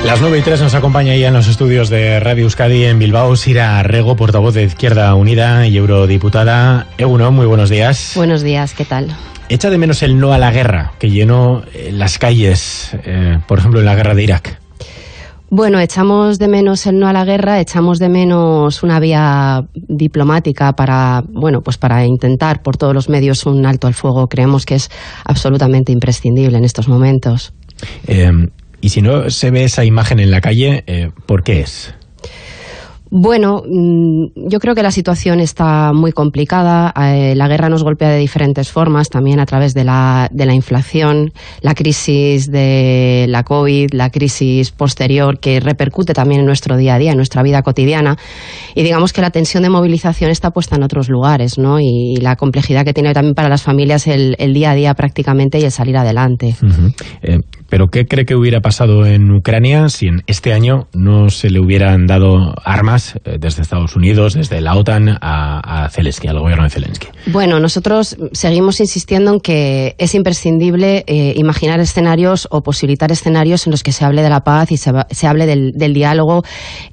Las 9:03 nos acompaña ya en los estudios de Radio Euskadi en Bilbao Sira Rego, portavoz de Izquierda Unida y eurodiputada. Egunon, muy buenos días. Buenos días, ¿qué tal? Echa de menos el no a la guerra que llenó las calles, por ejemplo, en la guerra de Irak. Bueno, echamos de menos el no a la guerra, echamos de menos una vía diplomática para intentar por todos los medios un alto al fuego. Creemos que es absolutamente imprescindible en estos momentos. Y si no se ve esa imagen en la calle, ¿por qué es? Bueno, yo creo que la situación está muy complicada. La guerra nos golpea de diferentes formas, también a través de la inflación, la crisis de la COVID, la crisis posterior que repercute también en nuestro día a día, en nuestra vida cotidiana. Y digamos que la tensión de movilización está puesta en otros lugares, ¿no? Y la complejidad que tiene también para las familias el día a día prácticamente y el salir adelante. Uh-huh. ¿Pero qué cree que hubiera pasado en Ucrania si en este año no se le hubieran dado armas desde Estados Unidos, desde la OTAN a Zelensky, al gobierno de Zelensky? Bueno, nosotros seguimos insistiendo en que es imprescindible imaginar escenarios o posibilitar escenarios en los que se hable de la paz y se hable del diálogo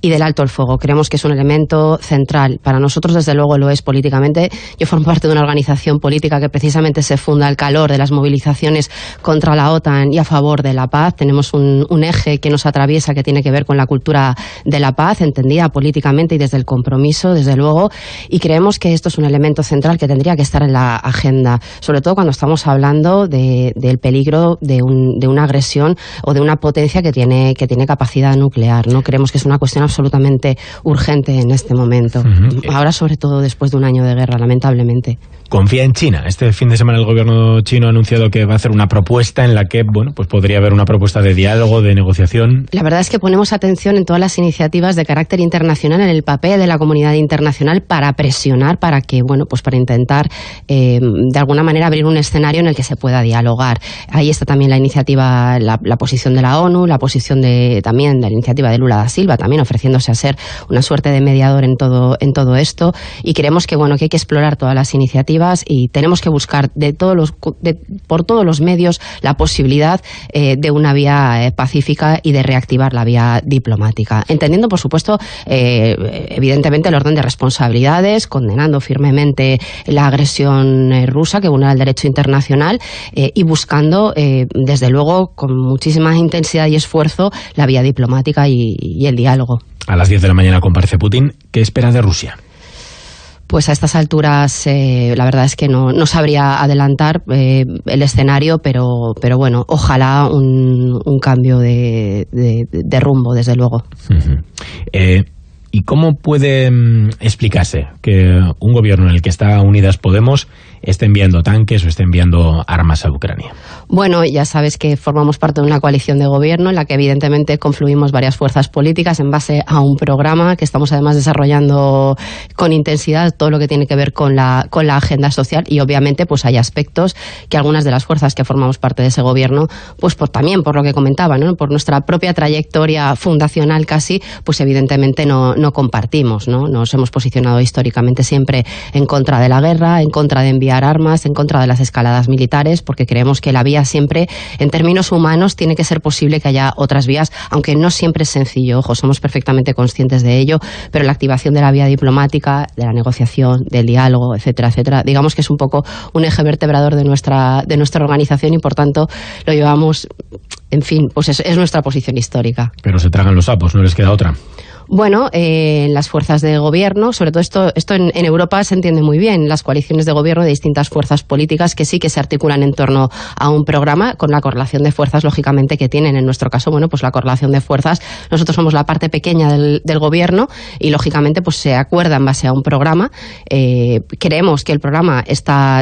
y del alto el fuego. Creemos que es un elemento central. Para nosotros, desde luego, lo es políticamente. Yo formo parte de una organización política que precisamente se funda al calor de las movilizaciones contra la OTAN y a favor de la paz. Tenemos un eje que nos atraviesa que tiene que ver con la cultura de la paz, entendida políticamente y desde el compromiso, desde luego, y creemos que esto es un elemento central que tendría que estar en la agenda, sobre todo cuando estamos hablando del peligro de una agresión o de una potencia que tiene capacidad nuclear, ¿no? Creemos que es una cuestión absolutamente urgente en este momento. Uh-huh. Ahora, sobre todo, después de un año de guerra, lamentablemente. Confía en China. Este fin de semana el gobierno chino ha anunciado que va a hacer una propuesta en la que, pues podría haber una propuesta de diálogo, de negociación. La verdad es que ponemos atención en todas las iniciativas de carácter internacional, en el papel de la comunidad internacional para presionar, para intentar de alguna manera abrir un escenario en el que se pueda dialogar. Ahí está también la iniciativa, la posición de la ONU, la posición también de la iniciativa de Lula da Silva, también ofreciéndose a ser una suerte de mediador en todo esto, y creemos que hay que explorar todas las iniciativas y tenemos que buscar por todos los medios la posibilidad de una vía pacífica y de reactivar la vía diplomática, entendiendo por supuesto evidentemente el orden de responsabilidades, condenando firmemente la agresión rusa que vulnera el derecho internacional y buscando desde luego con muchísima intensidad y esfuerzo la vía diplomática y el diálogo. A las 10 de la mañana comparece Putin. ¿Qué espera de Rusia? Pues a estas alturas la verdad es que no sabría adelantar el escenario, pero bueno, ojalá un cambio de rumbo, desde luego. Uh-huh. ¿Y cómo puede explicarse que un gobierno en el que está Unidas Podemos esté enviando tanques o esté enviando armas a Ucrania? Bueno, ya sabes que formamos parte de una coalición de gobierno en la que evidentemente confluimos varias fuerzas políticas en base a un programa que estamos además desarrollando con intensidad, todo lo que tiene que ver con la agenda social, y obviamente pues hay aspectos que algunas de las fuerzas que formamos parte de ese gobierno, pues también por lo que comentaba, ¿no? Por nuestra propia trayectoria fundacional casi, pues evidentemente no compartimos, ¿no? Nos hemos posicionado históricamente siempre en contra de la guerra, en contra de enviar armas, en contra de las escaladas militares, porque creemos que la vía siempre, en términos humanos, tiene que ser posible que haya otras vías, aunque no siempre es sencillo, ojo, somos perfectamente conscientes de ello, pero la activación de la vía diplomática, de la negociación, del diálogo, etcétera, etcétera, digamos que es un poco un eje vertebrador de nuestra organización y por tanto lo llevamos, en fin, pues es nuestra posición histórica. Pero se tragan los sapos, no les queda otra. Bueno, las fuerzas de gobierno, sobre todo esto en Europa se entiende muy bien, las coaliciones de gobierno de distintas fuerzas políticas que sí que se articulan en torno a un programa con la correlación de fuerzas, lógicamente, que tienen. En nuestro caso, pues la correlación de fuerzas, nosotros somos la parte pequeña del gobierno y, lógicamente, pues se acuerda en base a un programa. Creemos que el programa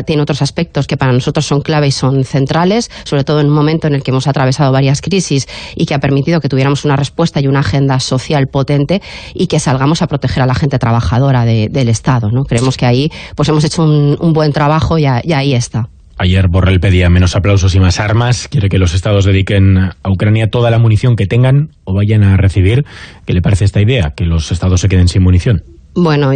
tiene otros aspectos que para nosotros son clave y son centrales, sobre todo en un momento en el que hemos atravesado varias crisis y que ha permitido que tuviéramos una respuesta y una agenda social potente y que salgamos a proteger a la gente trabajadora del Estado, ¿no? Creemos que ahí pues hemos hecho un buen trabajo y ahí está. Ayer Borrell pedía menos aplausos y más armas. Quiere que los estados dediquen a Ucrania toda la munición que tengan o vayan a recibir. ¿Qué le parece esta idea? Que los estados se queden sin munición. Bueno,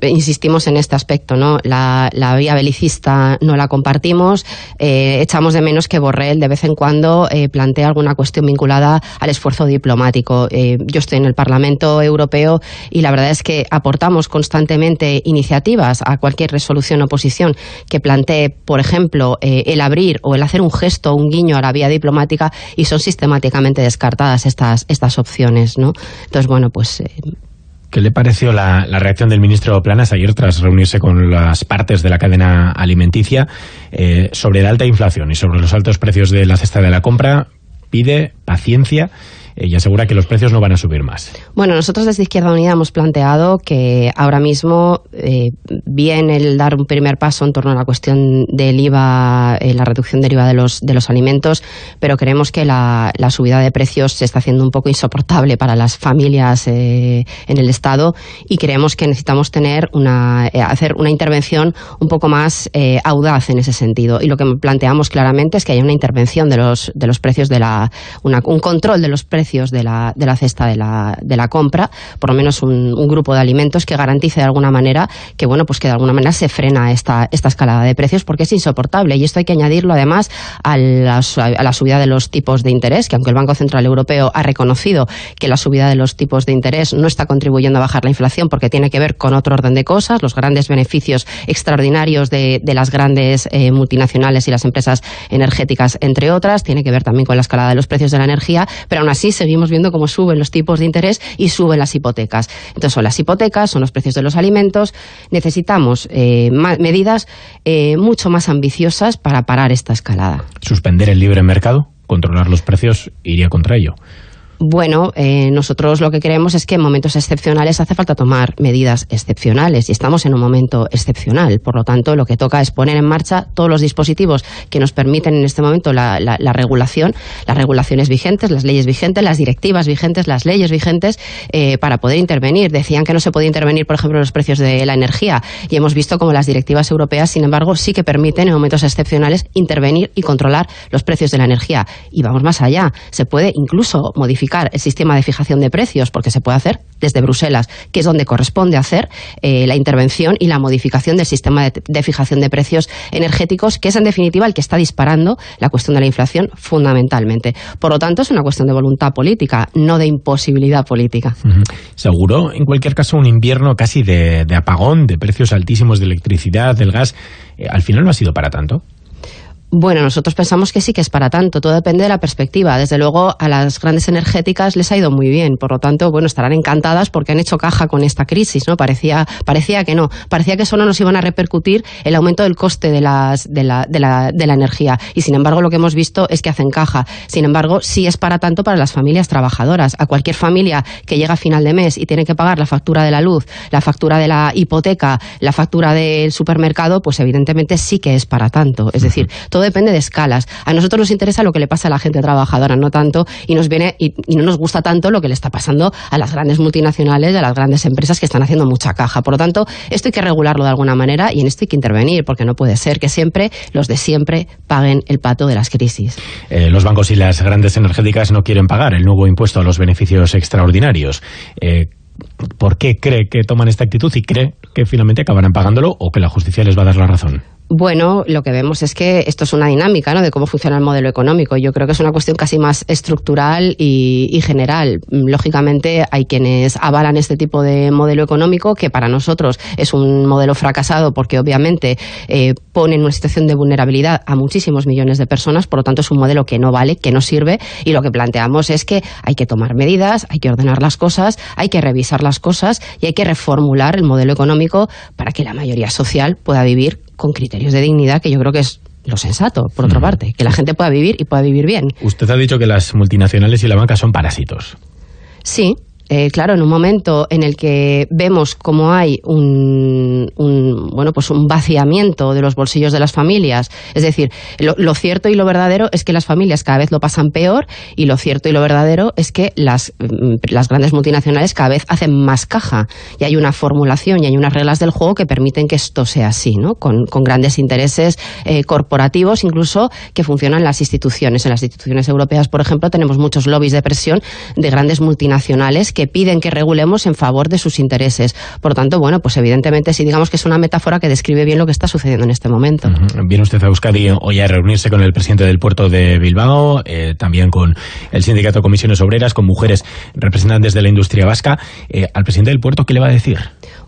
insistimos en este aspecto, ¿no? La vía belicista no la compartimos. Echamos de menos que Borrell de vez en cuando plantee alguna cuestión vinculada al esfuerzo diplomático. Yo estoy en el Parlamento Europeo y la verdad es que aportamos constantemente iniciativas a cualquier resolución o posición que plantee, por ejemplo, el abrir o el hacer un gesto, un guiño a la vía diplomática, y son sistemáticamente descartadas estas opciones, ¿no? Entonces, bueno, pues... ¿Qué le pareció la reacción del ministro Planas ayer tras reunirse con las partes de la cadena alimenticia sobre la alta inflación y sobre los altos precios de la cesta de la compra? Pide paciencia y asegura que los precios no van a subir más. Bueno, nosotros desde Izquierda Unida hemos planteado que ahora mismo bien el dar un primer paso en torno a la cuestión del IVA, la reducción del IVA de los alimentos, pero creemos que la subida de precios se está haciendo un poco insoportable para las familias en el Estado, y creemos que necesitamos hacer una intervención un poco más audaz en ese sentido. Y lo que planteamos claramente es que haya una intervención de los precios un control de los precios de la cesta de la compra, por lo menos un grupo de alimentos que garantice de alguna manera que, bueno, pues que de alguna manera se frena esta escalada de precios, porque es insoportable. Y esto hay que añadirlo además a la subida de los tipos de interés, que aunque el Banco Central Europeo ha reconocido que la subida de los tipos de interés no está contribuyendo a bajar la inflación, porque tiene que ver con otro orden de cosas, los grandes beneficios extraordinarios de las grandes multinacionales y las empresas energéticas, entre otras, tiene que ver también con la escalada de los precios de la energía, pero aún así seguimos viendo cómo suben los tipos de interés y suben las hipotecas. Entonces son las hipotecas, son los precios de los alimentos. Necesitamos medidas mucho más ambiciosas para parar esta escalada. ¿Suspender el libre mercado? ¿Controlar los precios? ¿Iría contra ello? Bueno, nosotros lo que creemos es que en momentos excepcionales hace falta tomar medidas excepcionales, y estamos en un momento excepcional. Por lo tanto, lo que toca es poner en marcha todos los dispositivos que nos permiten en este momento la regulación, las regulaciones vigentes, las leyes vigentes, las directivas vigentes, las leyes vigentes, para poder intervenir. Decían que no se podía intervenir, por ejemplo, en los precios de la energía, y hemos visto como las directivas europeas, sin embargo, sí que permiten en momentos excepcionales intervenir y controlar los precios de la energía. Y vamos más allá, se puede incluso modificar el sistema de fijación de precios, porque se puede hacer desde Bruselas, que es donde corresponde hacer la intervención y la modificación del sistema de fijación de precios energéticos, que es en definitiva el que está disparando la cuestión de la inflación fundamentalmente. Por lo tanto, es una cuestión de voluntad política, no de imposibilidad política. Seguro, en cualquier caso, un invierno casi de apagón, de precios altísimos de electricidad, del gas, al final no ha sido para tanto. Bueno, nosotros pensamos que sí que es para tanto, todo depende de la perspectiva. Desde luego, a las grandes energéticas les ha ido muy bien, por lo tanto, bueno, estarán encantadas porque han hecho caja con esta crisis, ¿no? Parecía que no, parecía que solo nos iban a repercutir el aumento del coste de la energía, y sin embargo lo que hemos visto es que hacen caja. Sin embargo, sí es para tanto para las familias trabajadoras. A cualquier familia que llega a final de mes y tiene que pagar la factura de la luz, la factura de la hipoteca, la factura del supermercado, pues evidentemente sí que es para tanto. Es decir, todo depende de escalas. A nosotros nos interesa lo que le pasa a la gente trabajadora, no tanto, y no nos gusta tanto lo que le está pasando a las grandes multinacionales, a las grandes empresas que están haciendo mucha caja. Por lo tanto, esto hay que regularlo de alguna manera, y en esto hay que intervenir, porque no puede ser que siempre los de siempre paguen el pato de las crisis. Los bancos y las grandes energéticas no quieren pagar el nuevo impuesto a los beneficios extraordinarios. ¿Por qué cree que toman esta actitud y cree que finalmente acabarán pagándolo, o que la justicia les va a dar la razón? Bueno, lo que vemos es que esto es una dinámica, ¿no?, de cómo funciona el modelo económico. Yo creo que es una cuestión casi más estructural y general. Lógicamente hay quienes avalan este tipo de modelo económico, que para nosotros es un modelo fracasado, porque obviamente pone en una situación de vulnerabilidad a muchísimos millones de personas. Por lo tanto, es un modelo que no vale, que no sirve, y lo que planteamos es que hay que tomar medidas, hay que ordenar las cosas, hay que revisar las cosas y hay que reformular el modelo económico para que la mayoría social pueda vivir con criterios de dignidad, que yo creo que es lo sensato, por otra parte, que la gente pueda vivir y pueda vivir bien. Usted ha dicho que las multinacionales y la banca son parásitos. Sí. Claro, en un momento en el que vemos cómo hay un vaciamiento de los bolsillos de las familias, es decir, lo cierto y lo verdadero es que las familias cada vez lo pasan peor, y lo cierto y lo verdadero es que las grandes multinacionales cada vez hacen más caja, y hay una formulación y hay unas reglas del juego que permiten que esto sea así, ¿no? Con grandes intereses corporativos, incluso, que funcionan en las instituciones. En las instituciones europeas, por ejemplo, tenemos muchos lobbies de presión de grandes multinacionales que piden que regulemos en favor de sus intereses. Por lo tanto, bueno, pues evidentemente sí, digamos que es una metáfora que describe bien lo que está sucediendo en este momento. Viene usted a Euskadi hoy a reunirse con el presidente del puerto de Bilbao, también con el sindicato Comisiones Obreras, con mujeres representantes de la industria vasca. Al presidente del puerto, ¿qué le va a decir?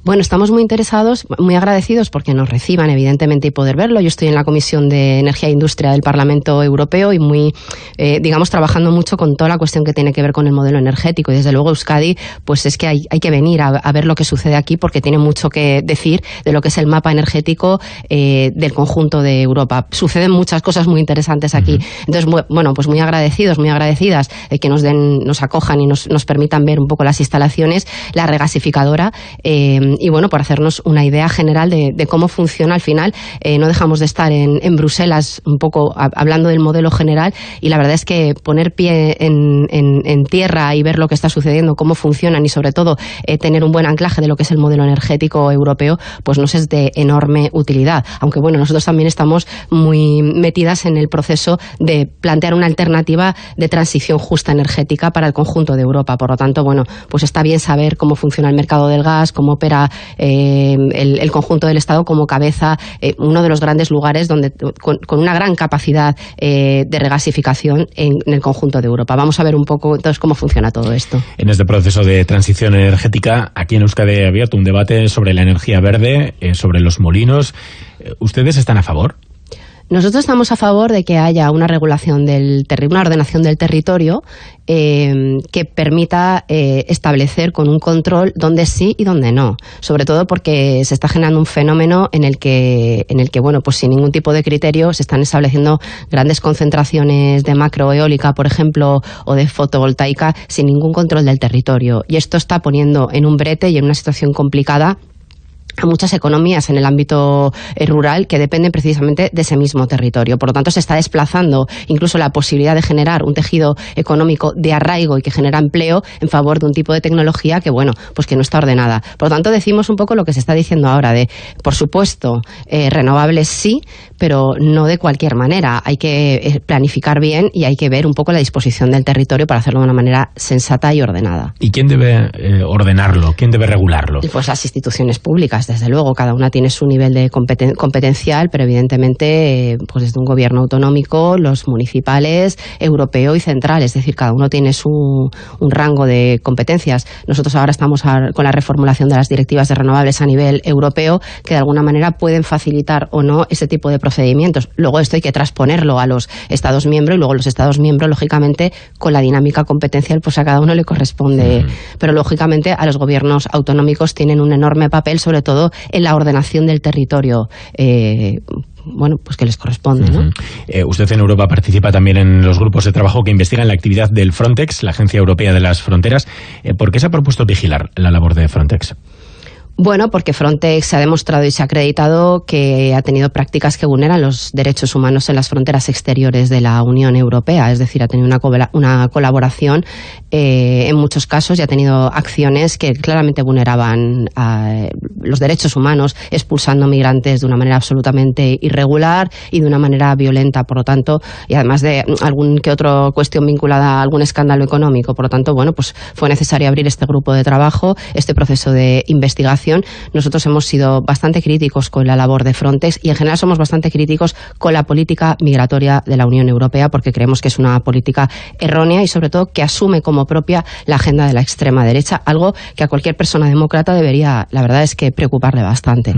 Bueno, estamos muy interesados, muy agradecidos porque nos reciban, evidentemente, y poder verlo. Yo estoy en la Comisión de Energía e Industria del Parlamento Europeo y muy, digamos, trabajando mucho con toda la cuestión que tiene que ver con el modelo energético. Y desde luego Euskadi, pues es que hay que venir a ver lo que sucede aquí porque tiene mucho que decir de lo que es el mapa energético del conjunto de Europa. Suceden muchas cosas muy interesantes aquí. Entonces, bueno, pues muy agradecidos, muy agradecidas de que nos acojan y nos permitan ver un poco las instalaciones, la regasificadora, y bueno, por hacernos una idea general de cómo funciona al final. No dejamos de estar en Bruselas un poco hablando del modelo general, y la verdad es que poner pie en tierra y ver lo que está sucediendo, cómo funcionan y sobre todo tener un buen anclaje de lo que es el modelo energético europeo, pues nos es de enorme utilidad. Aunque bueno, nosotros también estamos muy metidas en el proceso de plantear una alternativa de transición justa energética para el conjunto de Europa. Por lo tanto, bueno, pues está bien saber cómo funciona el mercado del gas, cómo opera el conjunto del Estado como cabeza, uno de los grandes lugares donde con una gran capacidad de regasificación en el conjunto de Europa. Vamos a ver un poco entonces cómo funciona todo esto. En este proceso de transición energética, aquí en Euskadi ha abierto un debate sobre la energía verde, sobre los molinos. ¿Ustedes están a favor? Nosotros estamos a favor de que haya una regulación una ordenación del territorio que permita establecer con un control dónde sí y dónde no. Sobre todo porque se está generando un fenómeno en el que bueno, pues sin ningún tipo de criterio se están estableciendo grandes concentraciones de macroeólica, por ejemplo, o de fotovoltaica sin ningún control del territorio. Y esto está poniendo en un brete y en una situación complicada a muchas economías en el ámbito rural que dependen precisamente de ese mismo territorio. Por lo tanto, se está desplazando incluso la posibilidad de generar un tejido económico de arraigo y que genera empleo en favor de un tipo de tecnología que, bueno, pues que no está ordenada. Por lo tanto, decimos un poco lo que se está diciendo ahora de, por supuesto, renovables sí, pero no de cualquier manera. Hay que planificar bien y hay que ver un poco la disposición del territorio para hacerlo de una manera sensata y ordenada. ¿Y quién debe ordenarlo? ¿Quién debe regularlo? Pues las instituciones públicas, desde luego. Cada una tiene su nivel de competencial, pero evidentemente pues desde un gobierno autonómico, los municipales, europeo y central. Es decir, cada uno tiene un rango de competencias. Nosotros ahora estamos con la reformulación de las directivas de renovables a nivel europeo, que de alguna manera pueden facilitar o no ese tipo de procedimientos. Luego esto hay que transponerlo a los Estados miembros y luego los Estados miembros, lógicamente, con la dinámica competencial, pues a cada uno le corresponde. Pero lógicamente a los gobiernos autonómicos tienen un enorme papel, sobre todo en la ordenación del territorio. Bueno, pues que les corresponde, ¿no? Usted en Europa participa también en los grupos de trabajo que investigan la actividad del Frontex, la Agencia Europea de las Fronteras. ¿Por qué se ha propuesto vigilar la labor de Frontex? Bueno, porque Frontex se ha demostrado y se ha acreditado que ha tenido prácticas que vulneran los derechos humanos en las fronteras exteriores de la Unión Europea. Es decir, ha tenido una colaboración en muchos casos y ha tenido acciones que claramente vulneraban los derechos humanos, expulsando migrantes de una manera absolutamente irregular y de una manera violenta, por lo tanto, y además de algún que otra cuestión vinculada a algún escándalo económico. Por lo tanto, bueno, pues fue necesario abrir este grupo de trabajo, este proceso de investigación. Nosotros hemos sido bastante críticos con la labor de Frontex y en general somos bastante críticos con la política migratoria de la Unión Europea porque creemos que es una política errónea y sobre todo que asume como propia la agenda de la extrema derecha, algo que a cualquier persona demócrata debería, la verdad es que preocuparle bastante.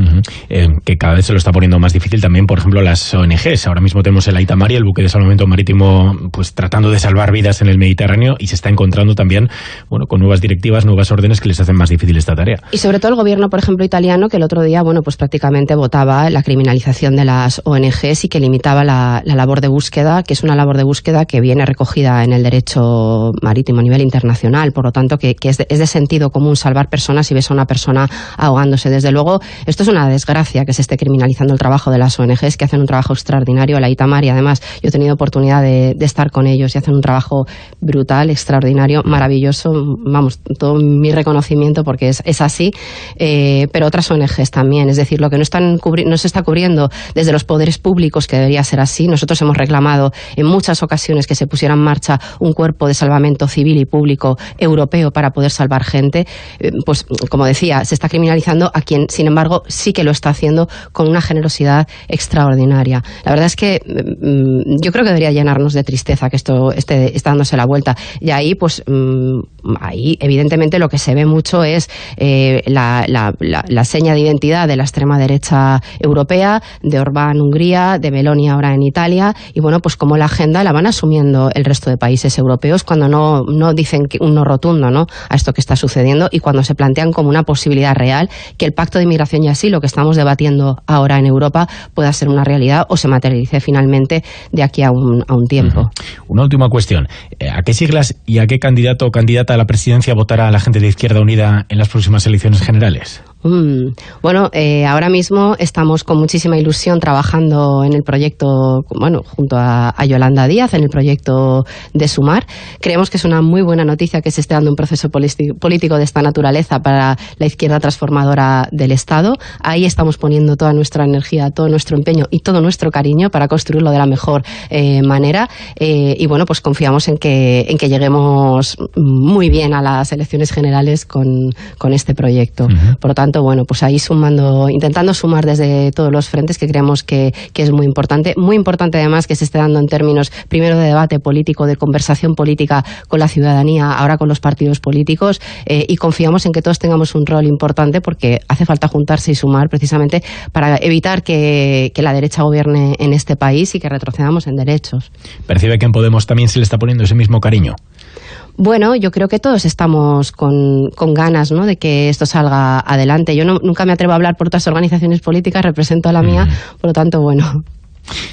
Que cada vez se lo está poniendo más difícil también, por ejemplo, las ONGs. Ahora mismo tenemos el Aita Mari, el buque de salvamento marítimo, pues tratando de salvar vidas en el Mediterráneo, y se está encontrando también, bueno, con nuevas directivas, nuevas órdenes que les hacen más difícil esta tarea. Y sobre todo el gobierno, por ejemplo, italiano, que el otro día, bueno, pues prácticamente votaba la criminalización de las ONGs y que limitaba la labor de búsqueda, que es una labor de búsqueda que viene recogida en el derecho marítimo a nivel internacional. Por lo tanto, que es de sentido común salvar personas si ves a una persona ahogándose. Desde luego, esto es una desgracia que se esté criminalizando el trabajo de las ONGs, que hacen un trabajo extraordinario. La Aita Mari, además, yo he tenido oportunidad de estar con ellos y hacen un trabajo brutal, extraordinario, maravilloso. Vamos, todo mi reconocimiento porque es así. pero otras ONGs también. Es decir, lo que no se está cubriendo desde los poderes públicos, que debería ser así. Nosotros hemos reclamado en muchas ocasiones que se pusiera en marcha un cuerpo de salvamento civil y público europeo para poder salvar gente. Pues, como decía, se está criminalizando a quien, sin embargo, sí que lo está haciendo con una generosidad extraordinaria. La verdad es que yo creo que debería llenarnos de tristeza que esto esté dándose la vuelta. Y ahí, pues, ahí evidentemente lo que se ve mucho es la seña de identidad de la extrema derecha europea, de Orbán Hungría, de Meloni ahora en Italia, y bueno, pues como la agenda la van asumiendo el resto de países europeos cuando no dicen un no rotundo, ¿no?, a esto que está sucediendo, y cuando se plantean como una posibilidad real que el pacto de inmigración y asilo que estamos debatiendo ahora en Europa pueda ser una realidad o se materialice finalmente de aquí a un tiempo. Una última cuestión. ¿A qué siglas y a qué candidato o candidata a la presidencia votará la gente de Izquierda Unida en las próximas elecciones generales? Bueno, ahora mismo estamos con muchísima ilusión trabajando en el proyecto, bueno, junto a Yolanda Díaz, en el proyecto de Sumar. Creemos que es una muy buena noticia que se esté dando un proceso político de esta naturaleza para la izquierda transformadora del Estado. Ahí estamos poniendo toda nuestra energía, todo nuestro empeño y todo nuestro cariño para construirlo de la mejor manera. Y bueno, pues confiamos en que lleguemos muy bien a las elecciones generales con este proyecto. Por lo tanto, bueno, pues ahí intentando sumar desde todos los frentes, que creemos que es muy importante. Muy importante además que se esté dando en términos primero de debate político, de conversación política con la ciudadanía, ahora con los partidos políticos, y confiamos en que todos tengamos un rol importante porque hace falta juntarse y sumar precisamente para evitar que la derecha gobierne en este país y que retrocedamos en derechos. ¿Percibe que en Podemos también se le está poniendo ese mismo cariño? Bueno, yo creo que todos estamos con ganas, ¿no?, de que esto salga adelante. Yo nunca me atrevo a hablar por otras organizaciones políticas, represento a la mía, por lo tanto, bueno.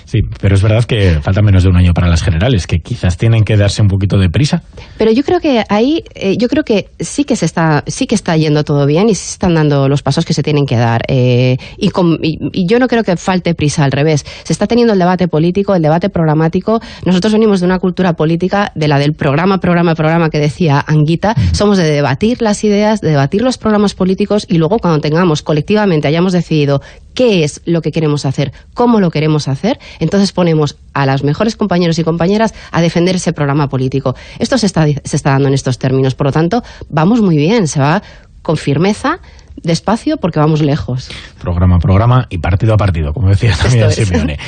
Sí, pero es verdad que falta menos de un año para las generales, que quizás tienen que darse un poquito de prisa. Pero yo creo que ahí, yo creo que sí que está yendo todo bien y se están dando los pasos que se tienen que dar. Y yo no creo que falte prisa, al revés. Se está teniendo el debate político, el debate programático. Nosotros venimos de una cultura política, de la del programa que decía Anguita. Somos de debatir las ideas, de debatir los programas políticos y luego cuando tengamos colectivamente, hayamos decidido qué es lo que queremos hacer, cómo lo queremos hacer, entonces ponemos a los mejores compañeros y compañeras a defender ese programa político. Esto se está dando en estos términos, por lo tanto, vamos muy bien, se va con firmeza, despacio, porque vamos lejos. Programa y partido a partido, como decía también Simeone.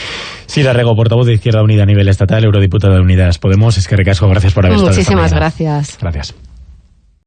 Sira Rego, portavoz de Izquierda Unida a nivel estatal, eurodiputada de Unidas Podemos. Es que recasco, gracias por haber estado. Muchísimas gracias. Gracias.